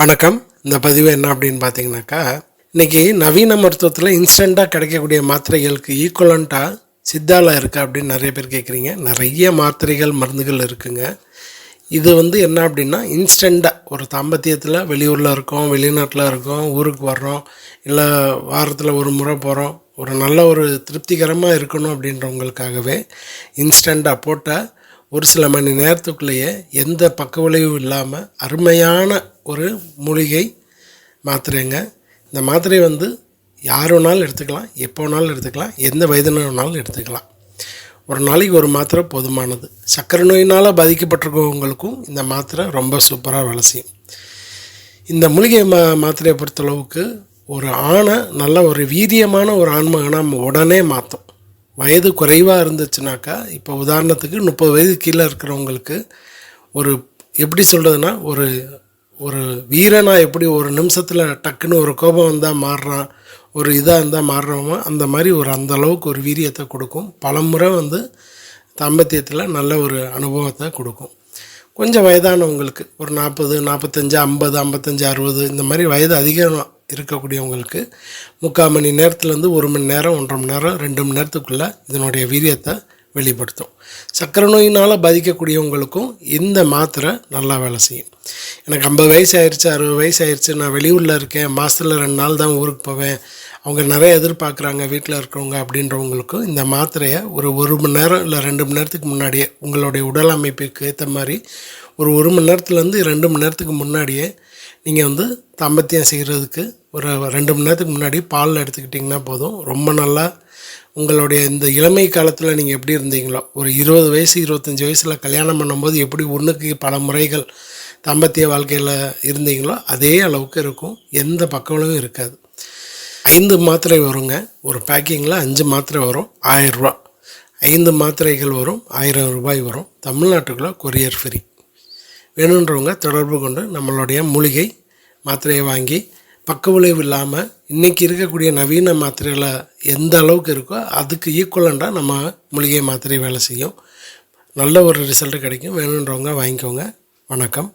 வணக்கம். இந்த பதிவு என்ன அப்படின்னு பார்த்தீங்கன்னாக்கா, இன்றைக்கி நவீன மருத்துவத்தில் இன்ஸ்டண்ட்டாக கிடைக்கக்கூடிய மாத்திரைகளுக்கு ஈக்குவலண்ட்டாக சித்தால இருக்கா அப்படின்னு நிறைய பேர் கேட்குறீங்க. நிறைய மாத்திரைகள் மருந்துகள் இருக்குங்க. இது என்ன அப்படின்னா இன்ஸ்டண்ட்டாக ஒரு தாம்பத்தியத்தில் வெளியூரில் இருக்கோம், வெளிநாட்டில் இருக்கோம், ஊருக்கு வர்றோம், இல்லை வாரத்தில் ஒரு முறை போகிறோம், ஒரு நல்ல ஒரு திருப்திகரமாக இருக்கணும் அப்படின்றவங்களுக்காகவே இன்ஸ்டண்ட்டாக போட்டால் ஒரு சில மணி நேரத்துக்குள்ளேயே எந்த பக்க விளைவும் இல்லாமல் அருமையான ஒரு மூலிகை மாத்திரைங்க. இந்த மாத்திரை யார் வேணாலும் எடுத்துக்கலாம், எப்போ வேணாலும் எடுத்துக்கலாம், எந்த வயதினர் வேணாலும் எடுத்துக்கலாம். ஒரு நாளைக்கு ஒரு மாத்திரை போதுமானது. சர்க்கரை நோயினால் பாதிக்கப்பட்டிருக்கவங்களுக்கும் இந்த மாத்திரை ரொம்ப சூப்பராக வேலை செய்யும். இந்த மூலிகை மாத்திரையை பொறுத்தளவுக்கு ஒரு ஆணை நல்ல ஒரு வீரியமான ஒரு ஆண்மகனை நம்ம உடனே மாற்றும். வயது குறைவாக இருந்துச்சுனாக்கா, இப்போ உதாரணத்துக்கு 30 வயது கீழே இருக்கிறவங்களுக்கு ஒரு எப்படி சொல்கிறதுனா, ஒரு ஒரு வீரனாக எப்படி ஒரு நிமிஷத்தில் டக்குன்னு ஒரு கோபம் வந்தால் மாறுறான், ஒரு இதாக இருந்தால் மாறுறவங்க, அந்த மாதிரி அந்த அளவுக்கு ஒரு வீரியத்தை கொடுக்கும். பல முறை தாம்பத்தியத்தில் நல்ல ஒரு அனுபவத்தை கொடுக்கும். கொஞ்சம் வயதானவங்களுக்கு ஒரு 40, 45, 50, 55, 60 இந்த மாதிரி வயது அதிகம் இருக்கக்கூடியவங்களுக்கு 3/4 மணி நேரத்துலேருந்து 1 மணி நேரம், 1.5 மணி நேரம், 2 மணி நேரத்துக்குள்ளே இதனுடைய வீரியத்தை வெளிப்படுத்தும். சர்க்கரை நோயினால் பாதிக்கக்கூடியவங்களுக்கும் இந்த மாத்திரை நல்லா வேலை செய்யும். எனக்கு 50 வயசு ஆயிடுச்சு, 60 வயசு ஆயிடுச்சு, நான் வெளியூரில் இருக்கேன், மாதத்தில் 2 நாள் தான் ஊருக்கு போவேன், அவங்க நிறைய எதிர்பார்க்குறாங்க வீட்டில் இருக்கிறவங்க அப்படின்றவங்களுக்கும் இந்த மாத்திரையை ஒரு மணி நேரம் இல்லை 2 மணி நேரத்துக்கு முன்னாடியே உங்களுடைய உடல் அமைப்புக்கு ஏற்ற மாதிரி ஒரு மணி நேரத்துலேருந்து 2 மணி நேரத்துக்கு முன்னாடியே நீங்கள் தாம்பத்தியம் செய்கிறதுக்கு ஒரு 2 மணி நேரத்துக்கு முன்னாடி பால் எடுத்துக்கிட்டிங்கன்னா போதும். ரொம்ப நல்லா உங்களுடைய இந்த இளமை காலத்தில் நீங்கள் எப்படி இருந்தீங்களோ, ஒரு 20 வயசு 25 வயசில் கல்யாணம் பண்ணும்போது எப்படி ஒன்றுக்கு பல முறைகள் தாம்பத்திய வாழ்க்கையில் இருந்தீங்களோ அதே அளவுக்கு இருக்கும். எந்த பக்கங்களும் இருக்காது. 5 மாத்திரை வருங்க. ஒரு பேக்கிங்கில் 5 மாத்திரை வரும், 1000 ரூபா. 5 மாத்திரைகள் வரும், 1000 ரூபாய் வரும். தமிழ்நாட்டுக்குள்ளே கொரியர் ஃப்ரீ. வேணுன்றவங்க தொடர்பு கொண்டு நம்மளுடைய மூலிகை மாத்திரையை வாங்கி பக்க விளைவு இல்லாமல் இன்றைக்கி இருக்கக்கூடிய நவீன மாத்திரைகளை எந்த அளவுக்கு இருக்கோ அதுக்கு ஈக்குவலண்ட்டாக நம்ம மூலிகை மாத்திரை வேலை செய்யும். நல்ல ஒரு ரிசல்ட்டு கிடைக்கும். வேணுன்றவங்க வாங்கிக்கோங்க. வணக்கம்.